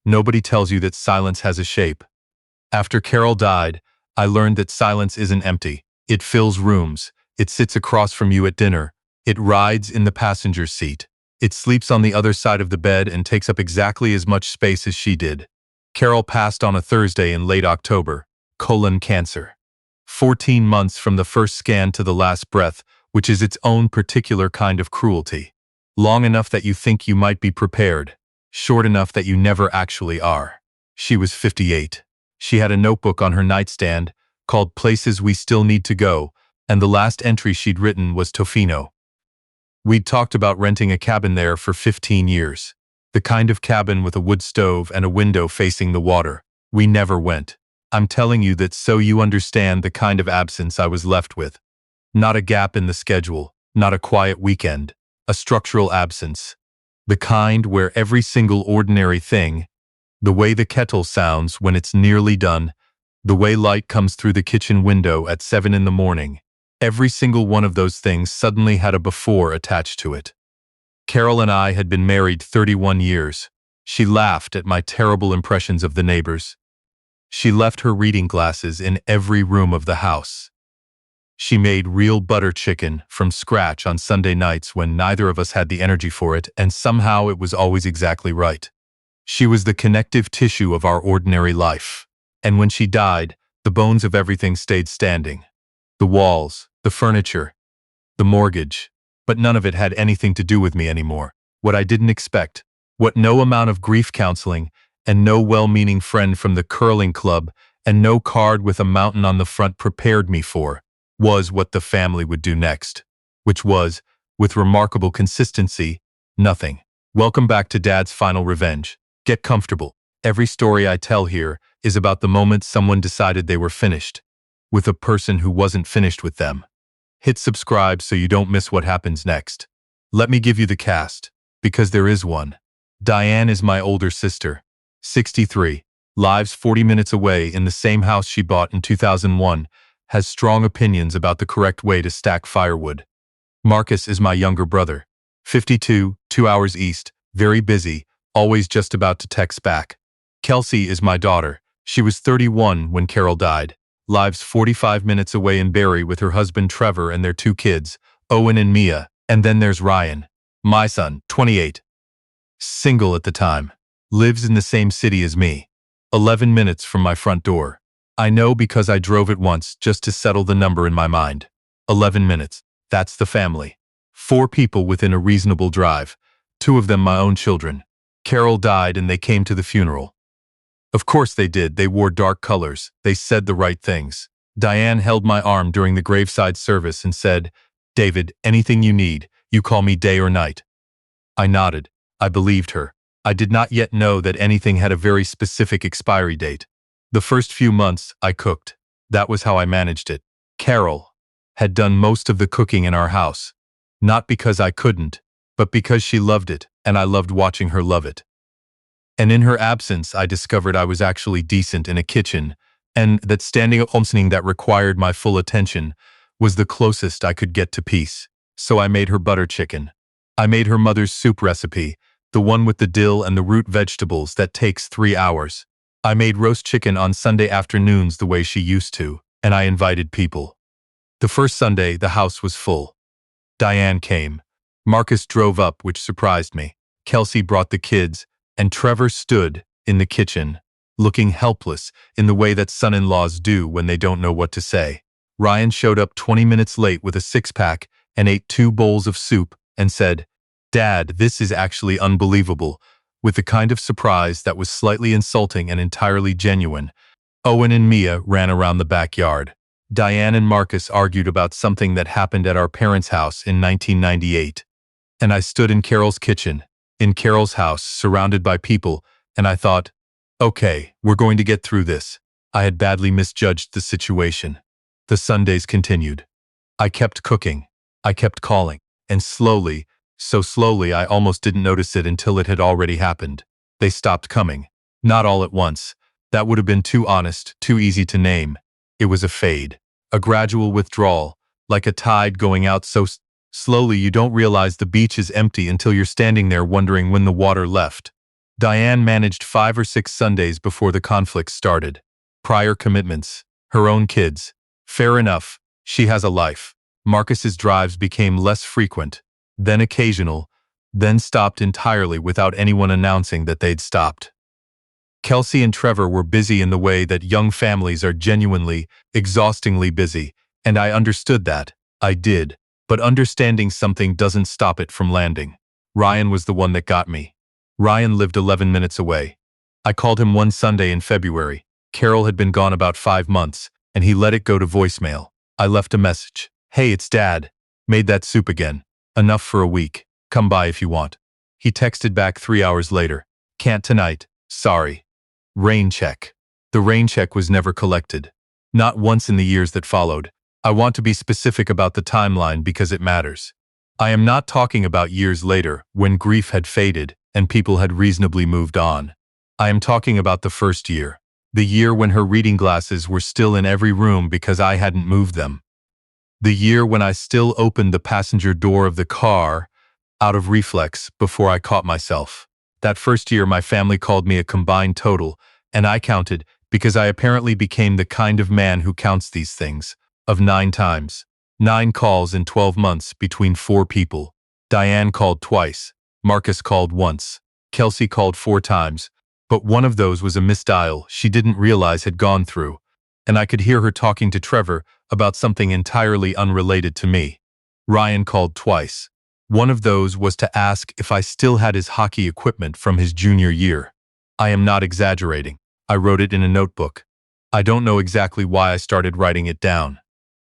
Nobody tells you that silence has a shape. After Carol died, I learned that silence isn't empty. It fills rooms. It sits across from you at dinner. It rides in the passenger seat. It sleeps on the other side of the bed and takes up exactly as much space as she did. Carol passed on a Thursday in late October. Colon cancer. 14 months from the first scan to the last breath, which is its own particular kind of cruelty. Long enough that you think you might be prepared. Short enough that you never actually are. She was 58. She had a notebook on her nightstand called Places We Still Need to Go, and the last entry she'd written was Tofino. We'd talked about renting a cabin there for 15 years. The kind of cabin with a wood stove and a window facing the water. We never went. I'm telling you that so you understand the kind of absence I was left with. Not a gap in the schedule, not a quiet weekend, a structural absence. The kind where every single ordinary thing, the way the kettle sounds when it's nearly done, the way light comes through the kitchen window at 7 in the morning, every single one of those things suddenly had a before attached to it. Carol and I had been married 31 years. She laughed at my terrible impressions of the neighbors. She left her reading glasses in every room of the house. She made real butter chicken from scratch on Sunday nights when neither of us had the energy for it, and somehow it was always exactly right. She was the connective tissue of our ordinary life. And when she died, the bones of everything stayed standing. The walls, the furniture, the mortgage. But none of it had anything to do with me anymore. What I didn't expect, what no amount of grief counseling, and no well-meaning friend from the curling club, and no card with a mountain on the front prepared me for, was what the family would do next. Which was, with remarkable consistency, nothing. Welcome back to Dad's Final Revenge. Get comfortable. Every story I tell here is about the moment someone decided they were finished with a person who wasn't finished with them. Hit subscribe so you don't miss what happens next. Let me give you the cast, because there is one. Diane is my older sister, 63, lives 40 minutes away in the same house she bought in 2001, has strong opinions about the correct way to stack firewood. Marcus is my younger brother, 52, 2 hours east, very busy, always just about to text back. Kelsey is my daughter. She was 31 when Carol died. Lives 45 minutes away in Barrie with her husband Trevor and their 2 kids, Owen and Mia. And then there's Ryan, my son, 28. Single at the time. Lives in the same city as me. 11 minutes from my front door. I know because I drove it once just to settle the number in my mind. 11 minutes. That's the family. 4 people within a reasonable drive. 2 of them my own children. Carol died and they came to the funeral. Of course they did. They wore dark colors. They said the right things. Diane held my arm during the graveside service and said, "David, anything you need, you call me day or night." I nodded. I believed her. I did not yet know that anything had a very specific expiry date. The first few months, I cooked. That was how I managed it. Carol had done most of the cooking in our house. Not because I couldn't, but because she loved it, and I loved watching her love it. And in her absence, I discovered I was actually decent in a kitchen, and that standing up something that required my full attention was the closest I could get to peace. So I made her butter chicken. I made her mother's soup recipe, the one with the dill and the root vegetables that takes 3 hours. I made roast chicken on Sunday afternoons the way she used to, and I invited people. The first Sunday, the house was full. Diane came. Marcus drove up, which surprised me. Kelsey brought the kids, and Trevor stood in the kitchen, looking helpless in the way that son-in-laws do when they don't know what to say. Ryan showed up 20 minutes late with a 6-pack and ate 2 bowls of soup and said, "Dad, this is actually unbelievable," with the kind of surprise that was slightly insulting and entirely genuine. Owen and Mia ran around the backyard. Diane and Marcus argued about something that happened at our parents' house in 1998. And I stood in Carol's kitchen, in Carol's house, surrounded by people, and I thought, okay, we're going to get through this. I had badly misjudged the situation. The Sundays continued. I kept cooking. I kept calling. And slowly, so slowly I almost didn't notice it until it had already happened. They stopped coming. Not all at once. That would have been too honest, too easy to name. It was a fade. A gradual withdrawal, like a tide going out so slowly you don't realize the beach is empty until you're standing there wondering when the water left. Diane managed 5 or 6 Sundays before the conflict started. Prior commitments, her own kids. Fair enough, she has a life. Marcus's drives became less frequent, then occasional, then stopped entirely without anyone announcing that they'd stopped. Kelsey and Trevor were busy in the way that young families are genuinely, exhaustingly busy, and I understood that. I did. But understanding something doesn't stop it from landing. Ryan was the one that got me. Ryan lived 11 minutes away. I called him one Sunday in February. Carol had been gone about 5 months, and he let it go to voicemail. I left a message. "Hey, it's Dad. Made that soup again. Enough for a week. Come by if you want." He texted back 3 hours later. "Can't tonight. Sorry." Rain check. The rain check was never collected. Not once in the years that followed. I want to be specific about the timeline because it matters. I am not talking about years later, when grief had faded and people had reasonably moved on. I am talking about the first year. The year when her reading glasses were still in every room because I hadn't moved them. The year when I still opened the passenger door of the car, out of reflex, before I caught myself. That first year my family called me a combined total, and I counted, because I apparently became the kind of man who counts these things, of 9 times. 9 calls in 12 months between 4 people. Diane called twice. Marcus called once. Kelsey called 4 times. But one of those was a misdial she didn't realize had gone through, and I could hear her talking to Trevor about something entirely unrelated to me. Ryan called twice. One of those was to ask if I still had his hockey equipment from his junior year. I am not exaggerating. I wrote it in a notebook. I don't know exactly why I started writing it down.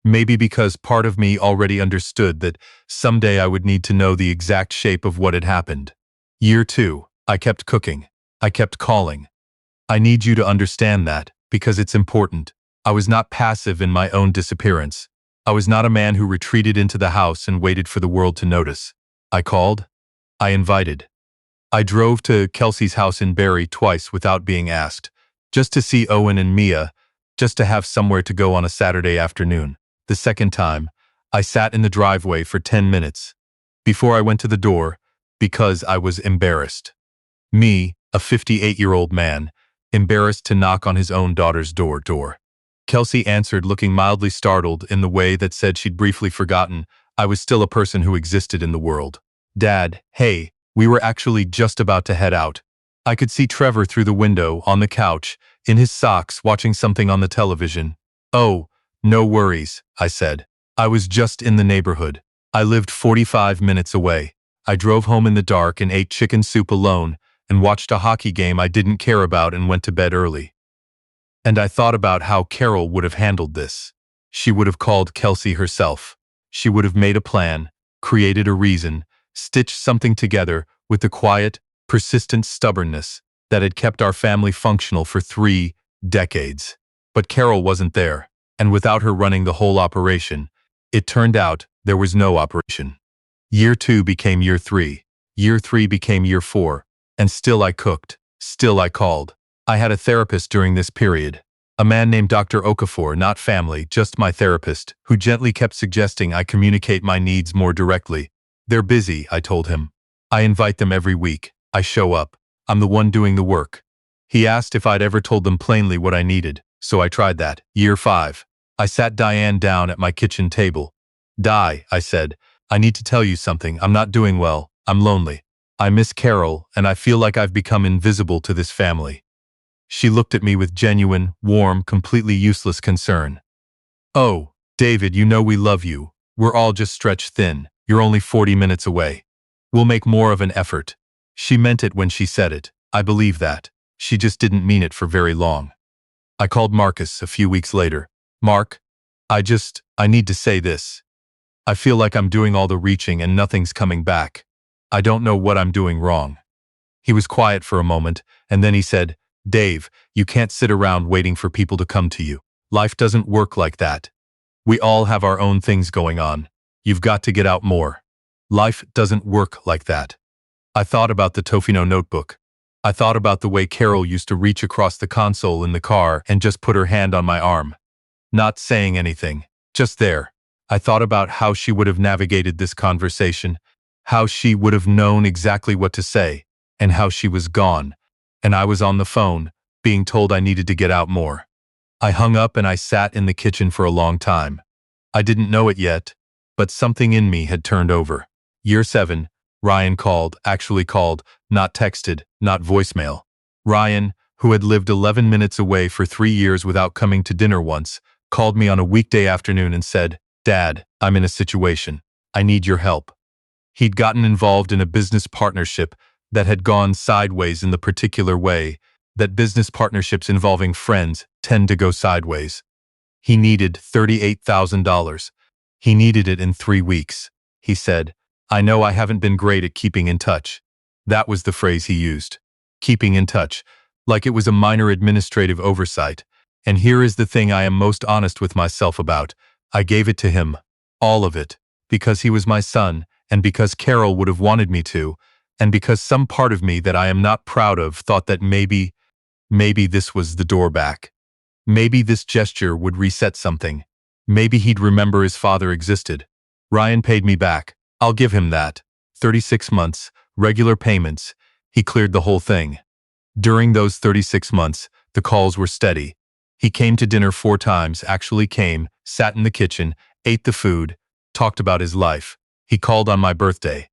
Maybe because part of me already understood that someday I would need to know the exact shape of what had happened. Year 2, I kept cooking. I kept calling. I need you to understand that, because it's important. I was not passive in my own disappearance. I was not a man who retreated into the house and waited for the world to notice. I called. I invited. I drove to Kelsey's house in Barrie twice without being asked, just to see Owen and Mia, just to have somewhere to go on a Saturday afternoon. The second time, I sat in the driveway for 10 minutes before I went to the door, because I was embarrassed. Me, a 58-year-old man, embarrassed to knock on his own daughter's door. Kelsey answered, looking mildly startled in the way that said she'd briefly forgotten I was still a person who existed in the world. "Dad, hey, we were actually just about to head out." I could see Trevor through the window, on the couch, in his socks, watching something on the television. "Oh, no worries," I said. "I was just in the neighborhood. I lived 45 minutes away. I drove home in the dark and ate chicken soup alone, and watched a hockey game I didn't care about and went to bed early." And I thought about how Carol would have handled this. She would have called Kelsey herself. She would have made a plan, created a reason, stitched something together with the quiet, persistent stubbornness that had kept our family functional for 3 decades. But Carol wasn't there, and without her running the whole operation, it turned out there was no operation. Year 2 became year 3. Year 3 became year 4. And still I cooked. Still I called. I had a therapist during this period. A man named Dr. Okafor, not family, just my therapist, who gently kept suggesting I communicate my needs more directly. "They're busy," I told him. "I invite them every week. I show up. I'm the one doing the work." He asked if I'd ever told them plainly what I needed, so I tried that. Year 5. I sat Diane down at my kitchen table. "Di," I said, "I need to tell you something. I'm not doing well. I'm lonely. I miss Carol, and I feel like I've become invisible to this family." She looked at me with genuine, warm, completely useless concern. "Oh, David, you know we love you. We're all just stretched thin. You're only 40 minutes away. We'll make more of an effort." She meant it when she said it. I believe that. She just didn't mean it for very long. I called Marcus a few weeks later. "Mark, I need to say this. I feel like I'm doing all the reaching and nothing's coming back. I don't know what I'm doing wrong." He was quiet for a moment, and then he said, "Dave, you can't sit around waiting for people to come to you. Life doesn't work like that. We all have our own things going on. You've got to get out more. Life doesn't work like that." I thought about the Tofino notebook. I thought about the way Carol used to reach across the console in the car and just put her hand on my arm. Not saying anything, just there. I thought about how she would have navigated this conversation, how she would have known exactly what to say, and how she was gone, and I was on the phone, being told I needed to get out more. I hung up and I sat in the kitchen for a long time. I didn't know it yet, but something in me had turned over. Year 7, Ryan called, actually called, not texted, not voicemail. Ryan, who had lived 11 minutes away for 3 years without coming to dinner once, called me on a weekday afternoon and said, "Dad, I'm in a situation. I need your help." He'd gotten involved in a business partnership that had gone sideways in the particular way that business partnerships involving friends tend to go sideways. He needed $38,000. He needed it in 3 weeks. He said, "I know I haven't been great at keeping in touch." That was the phrase he used. Keeping in touch, like it was a minor administrative oversight. And here is the thing I am most honest with myself about. I gave it to him. All of it. Because he was my son, and because Carol would have wanted me to, and because some part of me that I am not proud of thought that maybe this was the door back. Maybe this gesture would reset something. Maybe he'd remember his father existed. Ryan paid me back. I'll give him that. 36 months, regular payments. He cleared the whole thing. During those 36 months, the calls were steady. He came to dinner 4 times, actually came, sat in the kitchen, ate the food, talked about his life. He called on my birthday.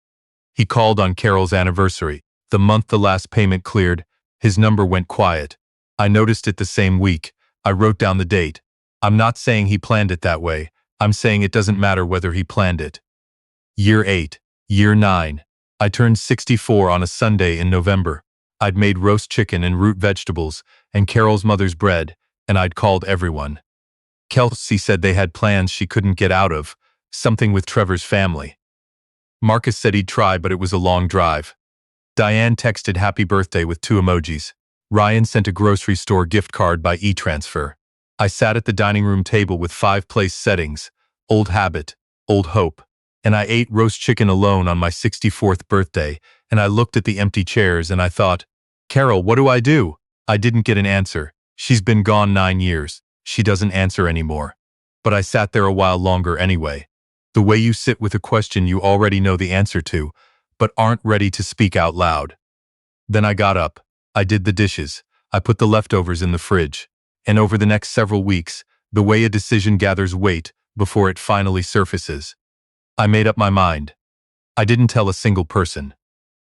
He called on Carol's anniversary. The month the last payment cleared, his number went quiet. I noticed it the same week. I wrote down the date. I'm not saying he planned it that way. I'm saying it doesn't matter whether he planned it. Year 8, Year 9. I turned 64 on a Sunday in November. I'd made roast chicken and root vegetables and Carol's mother's bread, and I'd called everyone. Kelsey said they had plans she couldn't get out of, something with Trevor's family. Marcus said he'd try, but it was a long drive. Diane texted happy birthday with 2 emojis. Ryan sent a grocery store gift card by e-transfer. I sat at the dining room table with 5 place settings, old habit, old hope, and I ate roast chicken alone on my 64th birthday, and I looked at the empty chairs and I thought, Carol, what do I do? I didn't get an answer. She's been gone 9 years. She doesn't answer anymore. But I sat there a while longer anyway. The way you sit with a question you already know the answer to, but aren't ready to speak out loud. Then I got up. I did the dishes. I put the leftovers in the fridge. And over the next several weeks, the way a decision gathers weight before it finally surfaces, I made up my mind. I didn't tell a single person.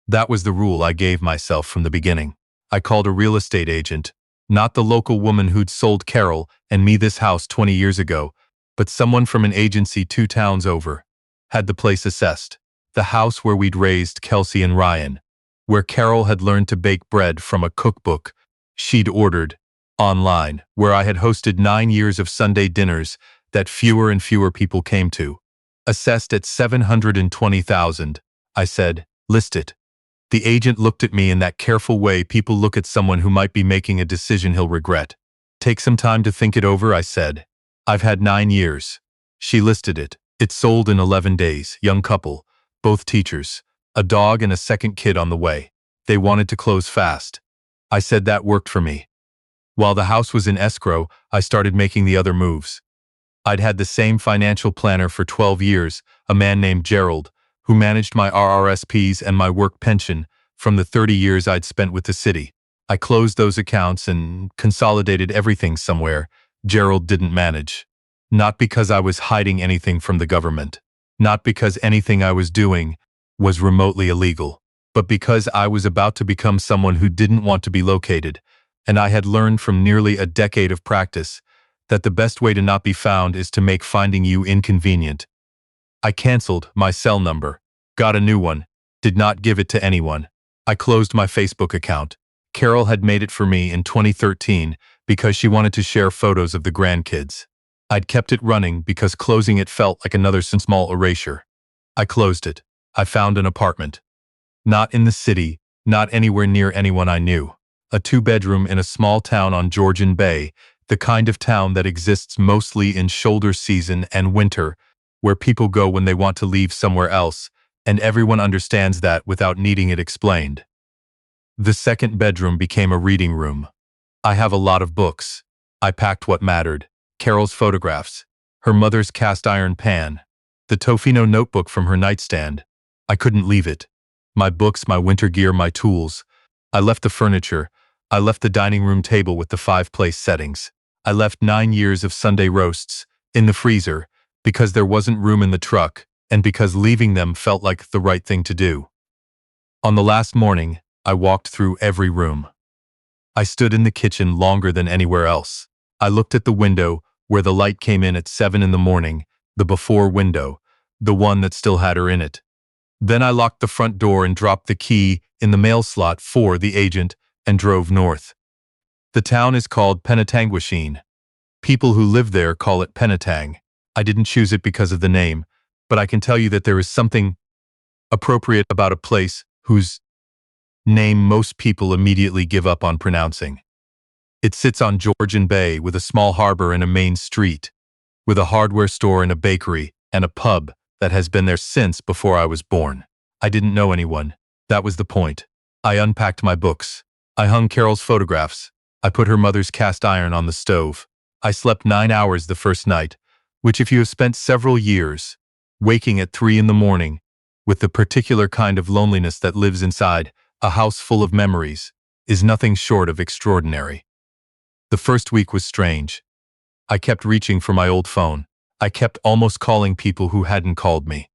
That was the rule I gave myself from the beginning. I called a real estate agent, not the local woman who'd sold Carol and me this house 20 years ago, but someone from an agency 2 towns over. Had the place assessed. The house where we'd raised Kelsey and Ryan, where Carol had learned to bake bread from a cookbook she'd ordered online, where I had hosted 9 years of Sunday dinners that fewer and fewer people came to. Assessed at $720,000, I said, list it. The agent looked at me in that careful way people look at someone who might be making a decision he'll regret. Take some time to think it over, I said. I've had 9 years. She listed it. It sold in 11 days, young couple, both teachers, a dog and a second kid on the way. They wanted to close fast. I said that worked for me. While the house was in escrow, I started making the other moves. I'd had the same financial planner for 12 years, a man named Gerald, who managed my RRSPs and my work pension from the 30 years I'd spent with the city. I closed those accounts and consolidated everything somewhere Gerald didn't manage. Not because I was hiding anything from the government. Not because anything I was doing was remotely illegal. But because I was about to become someone who didn't want to be located, and I had learned from nearly a decade of practice that the best way to not be found is to make finding you inconvenient. I canceled my cell number, got a new one, did not give it to anyone. I closed my Facebook account. Carol had made it for me in 2013 because she wanted to share photos of the grandkids. I'd kept it running because closing it felt like another small erasure. I closed it. I found an apartment. Not in the city, not anywhere near anyone I knew. A 2-bedroom in a small town on Georgian Bay, the kind of town that exists mostly in shoulder season and winter, where people go when they want to leave somewhere else, and everyone understands that without needing it explained. The 2nd bedroom became a reading room. I have a lot of books. I packed what mattered. Carol's photographs, her mother's cast iron pan, the Tofino notebook from her nightstand. I couldn't leave it. My books, my winter gear, my tools, I left the furniture. I left the dining room table with the 5-place settings. I left 9 years of Sunday roasts in the freezer because there wasn't room in the truck and because leaving them felt like the right thing to do. On the last morning, I walked through every room. I stood in the kitchen longer than anywhere else. I looked at the window where the light came in at 7 in the morning, the before window, the one that still had her in it. Then I locked the front door and dropped the key in the mail slot for the agent and drove north. The town is called Penetanguishene. People who live there call it Penetang. I didn't choose it because of the name, but I can tell you that there is something appropriate about a place whose name most people immediately give up on pronouncing. It sits on Georgian Bay with a small harbor and a main street, with a hardware store and a bakery and a pub that has been there since before I was born. I didn't know anyone. That was the point. I unpacked my books. I hung Carol's photographs. I put her mother's cast iron on the stove. I slept 9 hours the first night, which if you have spent several years waking at 3 in the morning with the particular kind of loneliness that lives inside a house full of memories, is nothing short of extraordinary. The first week was strange. I kept reaching for my old phone. I kept almost calling people who hadn't called me.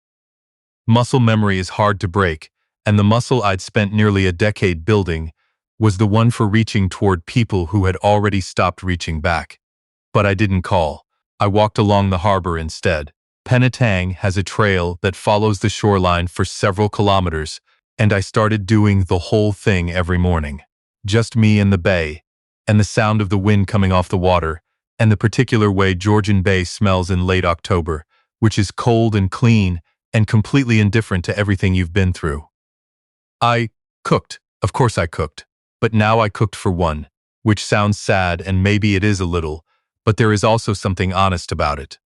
Muscle memory is hard to break, and the muscle I'd spent nearly a decade building was the one for reaching toward people who had already stopped reaching back. But I didn't call. I walked along the harbor instead. Penetang has a trail that follows the shoreline for several kilometers, and I started doing the whole thing every morning. Just me and the bay, and the sound of the wind coming off the water, and the particular way Georgian Bay smells in late October, which is cold and clean and completely indifferent to everything you've been through. I cooked. Of course I cooked. But now I cooked for one, which sounds sad and maybe it is a little, but there is also something honest about it.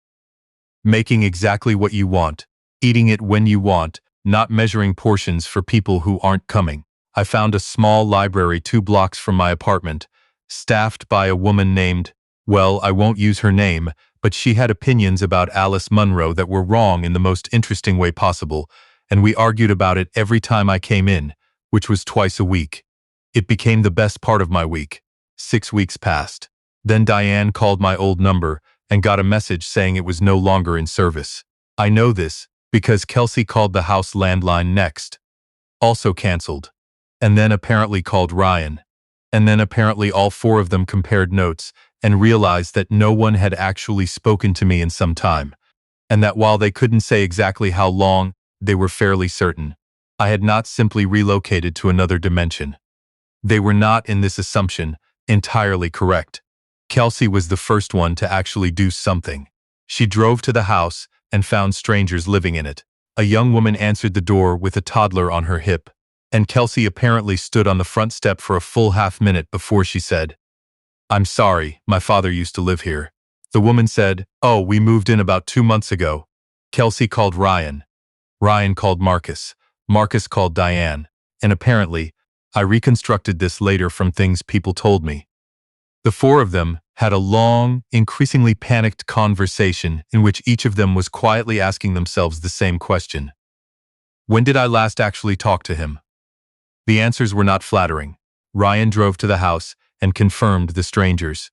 Making exactly what you want, eating it when you want, not measuring portions for people who aren't coming. I found a small library 2 blocks from my apartment, staffed by a woman named, well, I won't use her name, but she had opinions about Alice Munro that were wrong in the most interesting way possible, and we argued about it every time I came in, which was twice a week. It became the best part of my week. 6 weeks passed. Then Diane called my old number and got a message saying it was no longer in service. I know this because Kelsey called the house landline next. Also canceled. And then apparently called Ryan. And then apparently all 4 of them compared notes and realized that no one had actually spoken to me in some time, and that while they couldn't say exactly how long, they were fairly certain I had not simply relocated to another dimension. They were not, in this assumption, entirely correct. Kelsey was the first one to actually do something. She drove to the house and found strangers living in it. A young woman answered the door with a toddler on her hip, and Kelsey apparently stood on the front step for a full half-minute before she said, "I'm sorry, my father used to live here." The woman said, "Oh, we moved in about 2 months ago." Kelsey called Ryan. Ryan called Marcus. Marcus called Diane. And apparently, I reconstructed this later from things people told me. The 4 of them had a long, increasingly panicked conversation in which each of them was quietly asking themselves the same question. When did I last actually talk to him? The answers were not flattering. Ryan drove to the house and confirmed the strangers.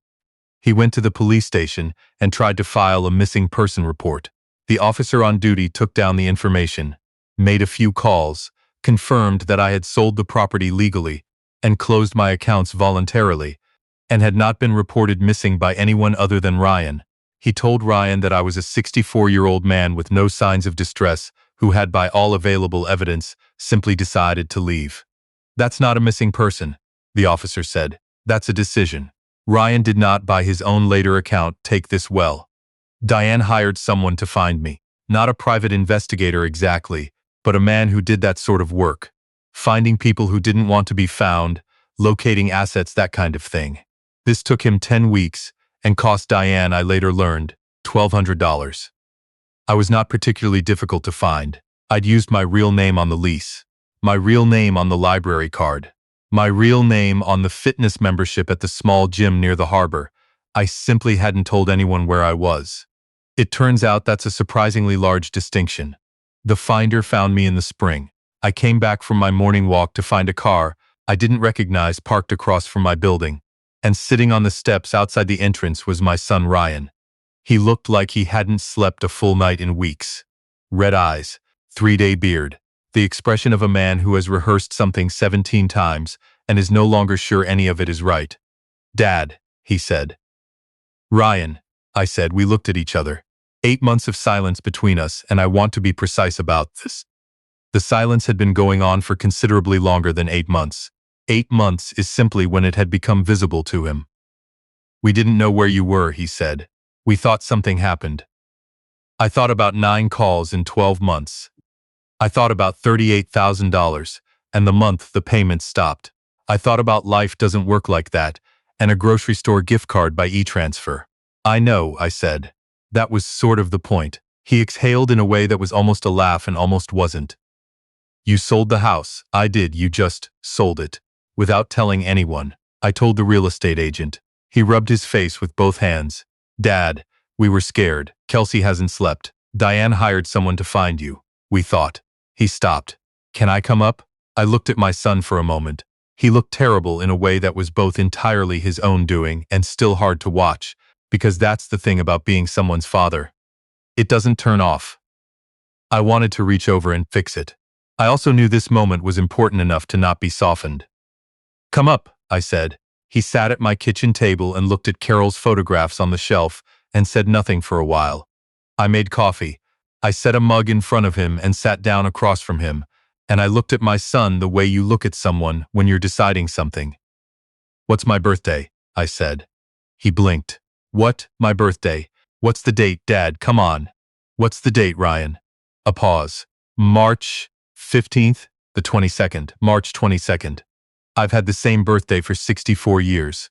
He went to the police station and tried to file a missing person report. The officer on duty took down the information, made a few calls, confirmed that I had sold the property legally and closed my accounts voluntarily, and had not been reported missing by anyone other than Ryan. He told Ryan that I was a 64-year-old man with no signs of distress who had, by all available evidence, simply decided to leave. "That's not a missing person," the officer said. "That's a decision." Ryan did not, by his own later account, take this well. Diane hired someone to find me. Not a private investigator exactly, but a man who did that sort of work. Finding people who didn't want to be found, locating assets, that kind of thing. This took him 10 weeks and cost Diane, I later learned, $1,200. I was not particularly difficult to find. I'd used my real name on the lease, my real name on the library card, my real name on the fitness membership at the small gym near the harbor. I simply hadn't told anyone where I was. It turns out that's a surprisingly large distinction. The finder found me in the spring. I came back from my morning walk to find a car I didn't recognize parked across from my building, and sitting on the steps outside the entrance was my son Ryan. He looked like he hadn't slept a full night in weeks. Red eyes, 3-day beard, the expression of a man who has rehearsed something 17 times and is no longer sure any of it is right. "Dad," he said. "Ryan," I said. We looked at each other. 8 months of silence between us, and I want to be precise about this. The silence had been going on for considerably longer than 8 months. 8 months is simply when it had become visible to him. "We didn't know where you were," he said. "We thought something happened. I thought about 9 calls in 12 months. I thought about $38,000, and the month the payments stopped. I thought about life doesn't work like that, and a grocery store gift card by e-transfer." "I know," I said. "That was sort of the point." He exhaled in a way that was almost a laugh and almost wasn't. "You sold the house." "I did. You just sold it. Without telling anyone." I told the real estate agent. He rubbed his face with both hands. "Dad, we were scared. Kelsey hasn't slept. Diane hired someone to find you. We thought." He stopped. "Can I come up?" I looked at my son for a moment. He looked terrible in a way that was both entirely his own doing and still hard to watch, because that's the thing about being someone's father. It doesn't turn off. I wanted to reach over and fix it. I also knew this moment was important enough to not be softened. "Come up," I said. He sat at my kitchen table and looked at Carol's photographs on the shelf and said nothing for a while. I made coffee. I set a mug in front of him and sat down across from him, and I looked at my son the way you look at someone when you're deciding something. "What's my birthday?" I said. He blinked. "What, my birthday? What's the date, Dad? Come on." "What's the date, Ryan?" A pause. "March 15th, the 22nd, March 22nd. I've had the same birthday for 64 years.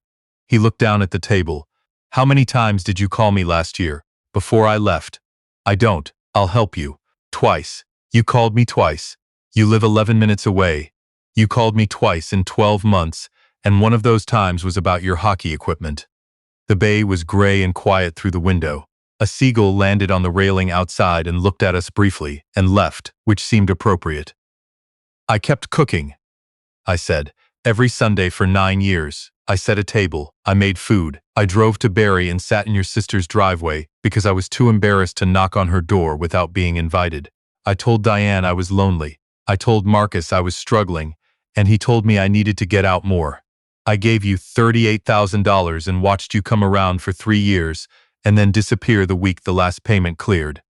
He looked down at the table. "How many times did you call me last year, before I left?" "I don't. I'll help you. Twice. You called me twice. You live 11 minutes away. You called me twice in 12 months, and one of those times was about your hockey equipment." The bay was gray and quiet through the window. A seagull landed on the railing outside and looked at us briefly, and left, which seemed appropriate. "I kept cooking," I said. "Every Sunday for 9 years. I set a table. I made food. I drove to Barrie and sat in your sister's driveway because I was too embarrassed to knock on her door without being invited. I told Diane I was lonely. I told Marcus I was struggling, and he told me I needed to get out more. I gave you $38,000 and watched you come around for 3 years and then disappear the week the last payment cleared."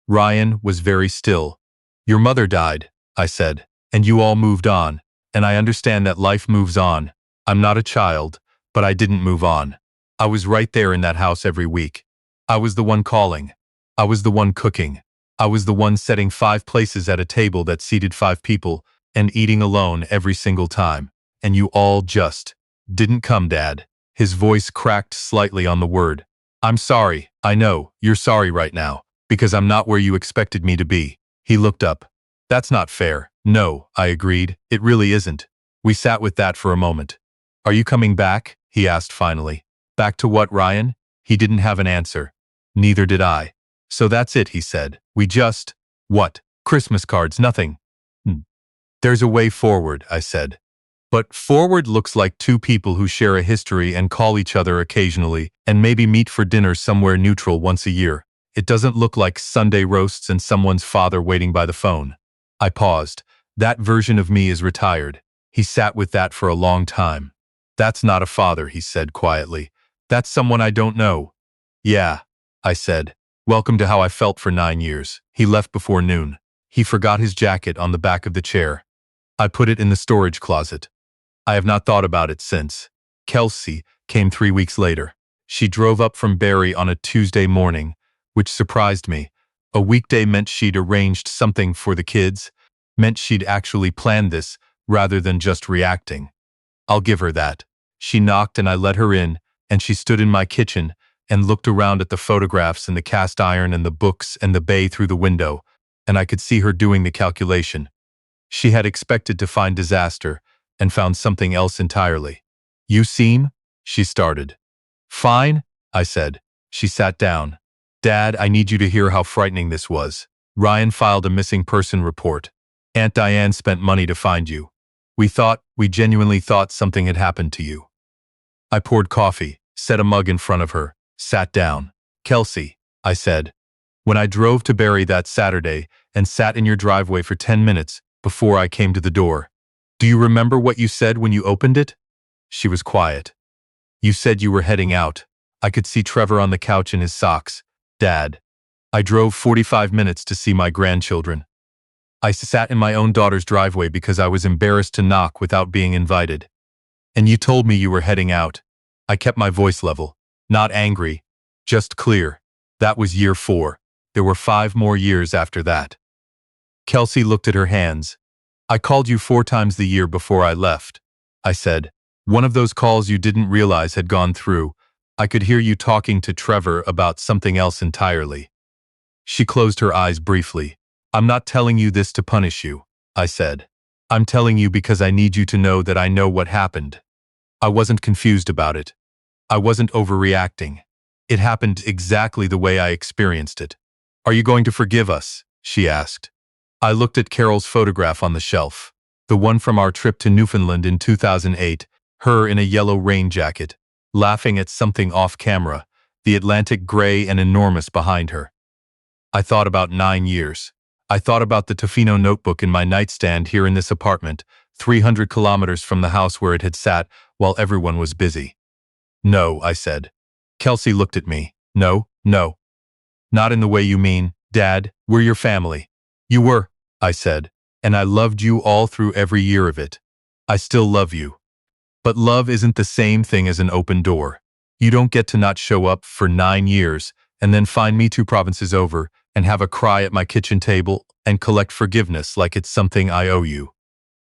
Ryan was very still. "Your mother died," I said, "and you all moved on, and I understand that life moves on. I'm not a child, but I didn't move on. I was right there in that house every week. I was the one calling. I was the one cooking. I was the one setting 5 places at a table that seated 5 people and eating alone every single time. And you all just didn't come, Dad." His voice cracked slightly on the word. "I'm sorry. I know, you're sorry right now, because I'm not where you expected me to be." He looked up. "That's not fair." "No," I agreed. "It really isn't." We sat with that for a moment. "Are you coming back?" he asked finally. "Back to what, Ryan?" He didn't have an answer. Neither did I. "So that's it," he said. "We just..." "What? Christmas cards, nothing." "There's a way forward," I said. "But forward looks like 2 people who share a history and call each other occasionally and maybe meet for dinner somewhere neutral once a year. It doesn't look like Sunday roasts and someone's father waiting by the phone." I paused. "That version of me is retired." He sat with that for a long time. "That's not a father," he said quietly. "That's someone I don't know." "Yeah," I said. "Welcome to how I felt for 9 years." He left before noon. He forgot his jacket on the back of the chair. I put it in the storage closet. I have not thought about it since. Kelsey came 3 weeks later. She drove up from Barrie on a Tuesday morning, which surprised me. A weekday meant she'd arranged something for the kids, meant she'd actually planned this rather than just reacting. I'll give her that. She knocked and I let her in, and she stood in my kitchen and looked around at the photographs and the cast iron and the books and the bay through the window, and I could see her doing the calculation. She had expected to find disaster and found something else entirely. "You seem..." she started. "Fine," I said. She sat down. "Dad, I need you to hear how frightening this was. Ryan filed a missing person report. Aunt Diane spent money to find you. We genuinely thought something had happened to you. I poured coffee, set a mug in front of her, sat down. Kelsey, I said, when I drove to Barrie that Saturday and sat in your driveway for 10 minutes before I came to the door, do you remember what you said when you opened it? She was quiet. You said you were heading out. I could see Trevor on the couch in his socks. Dad. I drove 45 minutes to see my grandchildren. I sat in my own daughter's driveway because I was embarrassed to knock without being invited. And you told me you were heading out. I kept my voice level, not angry, just clear. That was year 4. There were 5 more years after that. Kelsey looked at her hands. I called you 4 times the year before I left. I said, one of those calls you didn't realize had gone through. I could hear you talking to Trevor about something else entirely. She closed her eyes briefly. I'm not telling you this to punish you, I said. I'm telling you because I need you to know that I know what happened. I wasn't confused about it. I wasn't overreacting. It happened exactly the way I experienced it. Are you going to forgive us? She asked. I looked at Carol's photograph on the shelf, the one from our trip to Newfoundland in 2008, her in a yellow rain jacket, laughing at something off camera, the Atlantic gray and enormous behind her. I thought about 9 years. I thought about the Tofino notebook in my nightstand here in this apartment, 300 kilometers from the house where it had sat while everyone was busy. No, I said. Kelsey looked at me. No. Not in the way you mean, Dad, we're your family. You were, I said, and I loved you all through every year of it. I still love you. But love isn't the same thing as an open door. You don't get to not show up for 9 years and then find me 2 provinces over and have a cry at my kitchen table and collect forgiveness like it's something I owe you.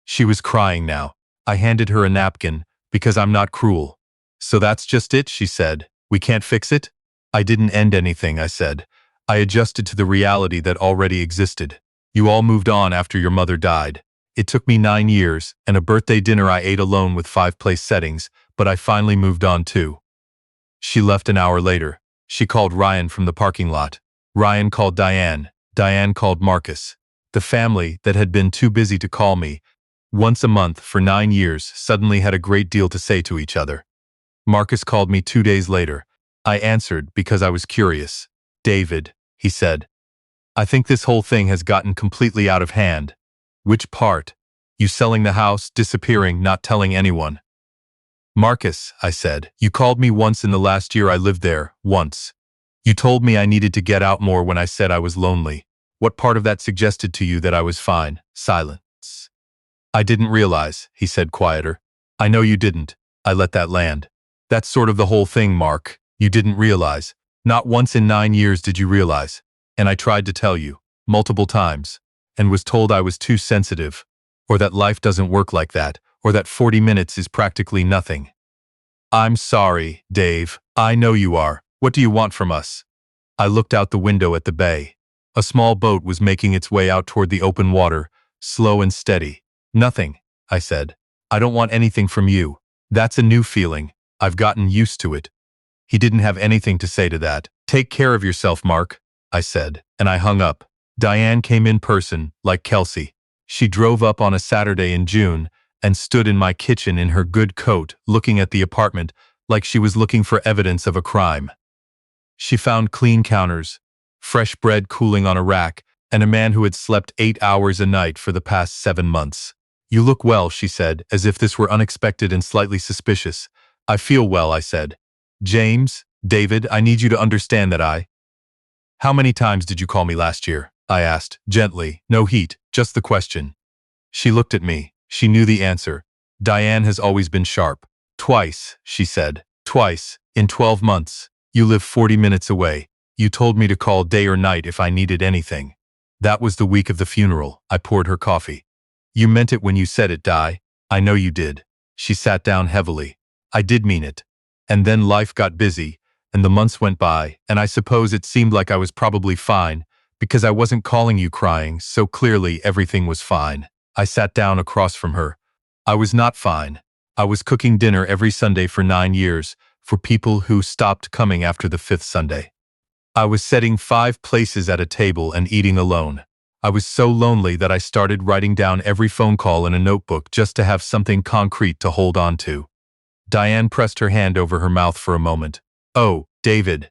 She was crying now. I handed her a napkin because I'm not cruel. So that's just it, she said. We can't fix it? I didn't end anything, I said. I adjusted to the reality that already existed. You all moved on after your mother died. It took me 9 years and a birthday dinner I ate alone with 5-place settings, but I finally moved on too. She left an hour later. She called Ryan from the parking lot. Ryan called Diane. Diane called Marcus. The family that had been too busy to call me once a month for 9 years suddenly had a great deal to say to each other. Marcus called me 2 days later. I answered because I was curious. David, he said. I think this whole thing has gotten completely out of hand. Which part? You selling the house, disappearing, not telling anyone. Marcus, I said, you called me once in the last year I lived there, once. You told me I needed to get out more when I said I was lonely. What part of that suggested to you that I was fine? Silence. I didn't realize, he said quieter. I know you didn't. I let that land. That's sort of the whole thing, Mark. You didn't realize. Not once in 9 years did you realize. And I tried to tell you, multiple times, and was told I was too sensitive, or that life doesn't work like that, or that 40 minutes is practically nothing. I'm sorry, Dave. I know you are. What do you want from us? I looked out the window at the bay. A small boat was making its way out toward the open water, slow and steady. Nothing, I said. I don't want anything from you. That's a new feeling. I've gotten used to it. He didn't have anything to say to that. Take care of yourself, Mark, I said, and I hung up. Diane came in person, like Kelsey. She drove up on a Saturday in June and stood in my kitchen in her good coat, looking at the apartment like she was looking for evidence of a crime. She found clean counters, fresh bread cooling on a rack, and a man who had slept 8 hours a night for the past 7 months. You look well, she said, as if this were unexpected and slightly suspicious. I feel well, I said. James, David, I need you to understand that How many times did you call me last year? I asked, gently, no heat, just the question. She looked at me. She knew the answer. Diane has always been sharp. Twice, she said. Twice, in 12 months. You live 40 minutes away. You told me to call day or night if I needed anything. That was the week of the funeral. I poured her coffee. You meant it when you said it, Di. I know you did. She sat down heavily. I did mean it. And then life got busy, and the months went by, and I suppose it seemed like I was probably fine, because I wasn't calling you crying, so clearly everything was fine. I sat down across from her. I was not fine. I was cooking dinner every Sunday for 9 years, for people who stopped coming after the 5th Sunday. I was setting 5 places at a table and eating alone. I was so lonely that I started writing down every phone call in a notebook just to have something concrete to hold on to. Diane pressed her hand over her mouth for a moment. Oh, David.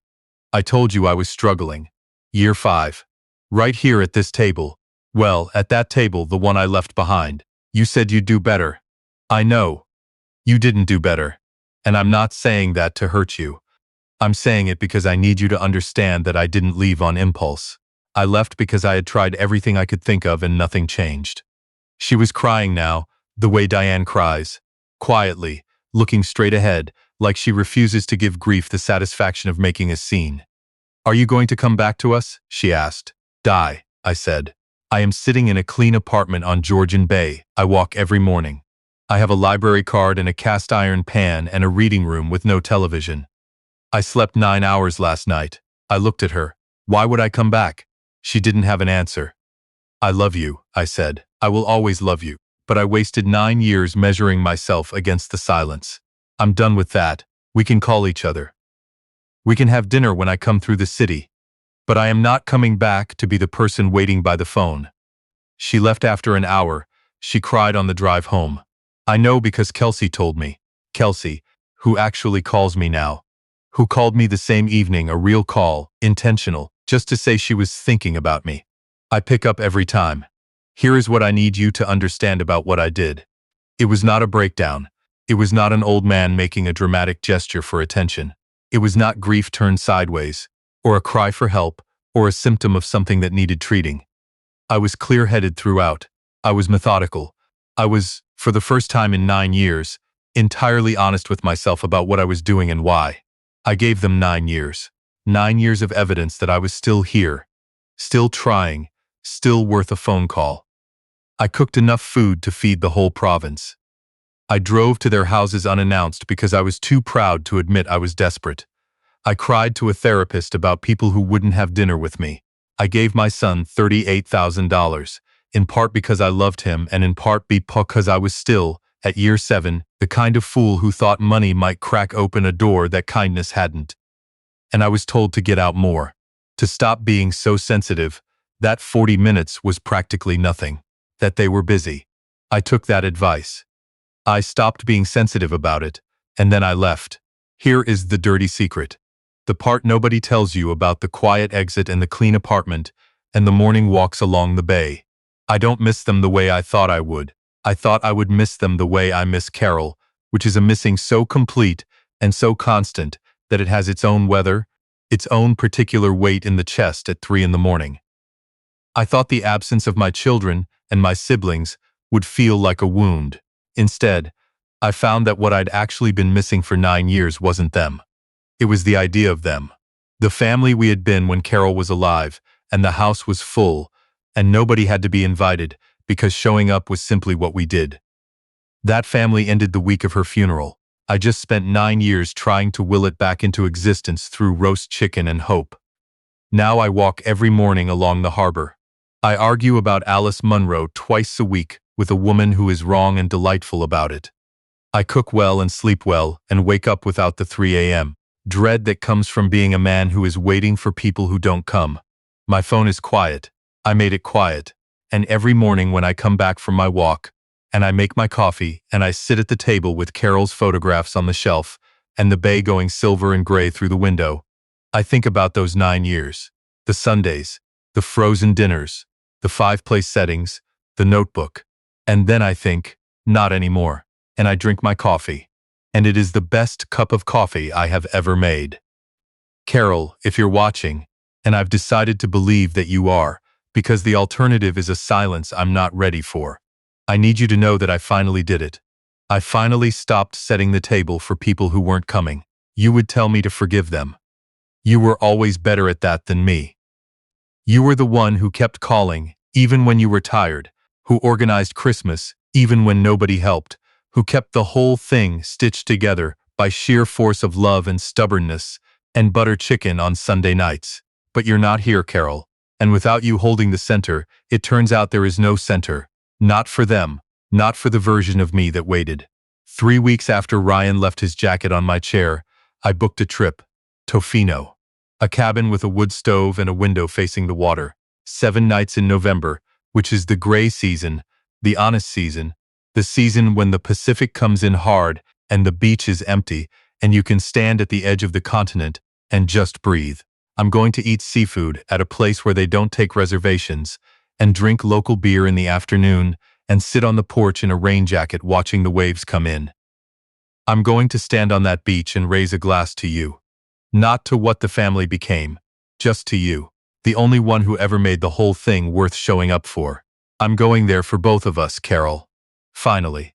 I told you I was struggling. Year 5. Right here at this table. Well, at that table, the one I left behind. You said you'd do better. I know. You didn't do better. And I'm not saying that to hurt you. I'm saying it because I need you to understand that I didn't leave on impulse. I left because I had tried everything I could think of and nothing changed. She was crying now, the way Diane cries. Quietly, looking straight ahead, like she refuses to give grief the satisfaction of making a scene. Are you going to come back to us? She asked. Die, I said. I am sitting in a clean apartment on Georgian Bay. I walk every morning. I have a library card and a cast iron pan and a reading room with no television. I slept 9 hours last night. I looked at her. Why would I come back? She didn't have an answer. I love you, I said. I will always love you. But I wasted 9 years measuring myself against the silence. I'm done with that. We can call each other. We can have dinner when I come through the city. But I am not coming back to be the person waiting by the phone. She left after an hour. She cried on the drive home. I know because Kelsey told me. Kelsey, who actually calls me now. Who called me the same evening, a real call, intentional, just to say she was thinking about me. I pick up every time. Here is what I need you to understand about what I did. It was not a breakdown. It was not an old man making a dramatic gesture for attention. It was not grief turned sideways, or a cry for help, or a symptom of something that needed treating. I was clear-headed throughout. I was methodical. I was, for the first time in 9 years, entirely honest with myself about what I was doing and why. I gave them 9 years. 9 years of evidence that I was still here, still trying, still worth a phone call. I cooked enough food to feed the whole province. I drove to their houses unannounced because I was too proud to admit I was desperate. I cried to a therapist about people who wouldn't have dinner with me. I gave my son $38,000, in part because I loved him and in part because I was still, at year 7, the kind of fool who thought money might crack open a door that kindness hadn't. And I was told to get out more, to stop being so sensitive. That 40 minutes was practically nothing, that they were busy. I took that advice. I stopped being sensitive about it, and then I left. Here is the dirty secret. The part nobody tells you about the quiet exit and the clean apartment, and the morning walks along the bay. I don't miss them the way I thought I would. I thought I would miss them the way I miss Carol, which is a missing so complete and so constant that it has its own weather, its own particular weight in the chest at 3 in the morning. I thought the absence of my children and my siblings would feel like a wound. Instead, I found that what I'd actually been missing for 9 years wasn't them. It was the idea of them. The family we had been when Carol was alive, and the house was full, and nobody had to be invited because showing up was simply what we did. That family ended the week of her funeral. I just spent 9 years trying to will it back into existence through roast chicken and hope. Now I walk every morning along the harbor. I argue about Alice Munro twice a week with a woman who is wrong and delightful about it. I cook well and sleep well and wake up without the 3 a.m. dread that comes from being a man who is waiting for people who don't come. My phone is quiet. I made it quiet. And every morning when I come back from my walk, and I make my coffee, and I sit at the table with Carol's photographs on the shelf, and the bay going silver and gray through the window, I think about those 9 years. The Sundays, the frozen dinners, the 5-place settings, the notebook. And then I think, not anymore. And I drink my coffee. And it is the best cup of coffee I have ever made. Carol, if you're watching, and I've decided to believe that you are, because the alternative is a silence I'm not ready for. I need you to know that I finally did it. I finally stopped setting the table for people who weren't coming. You would tell me to forgive them. You were always better at that than me. You were the one who kept calling, even when you were tired, who organized Christmas, even when nobody helped, who kept the whole thing stitched together by sheer force of love and stubbornness, and butter chicken on Sunday nights. But you're not here, Carol, and without you holding the center, it turns out there is no center. Not for them, not for the version of me that waited. 3 weeks after Ryan left his jacket on my chair, I booked a trip. Tofino. A cabin with a wood stove and a window facing the water. 7 nights in November, which is the gray season, the honest season, the season when the Pacific comes in hard and the beach is empty and you can stand at the edge of the continent and just breathe. I'm going to eat seafood at a place where they don't take reservations and drink local beer in the afternoon and sit on the porch in a rain jacket watching the waves come in. I'm going to stand on that beach and raise a glass to you. Not to what the family became, just to you, the only one who ever made the whole thing worth showing up for. I'm going there for both of us, Carol. Finally.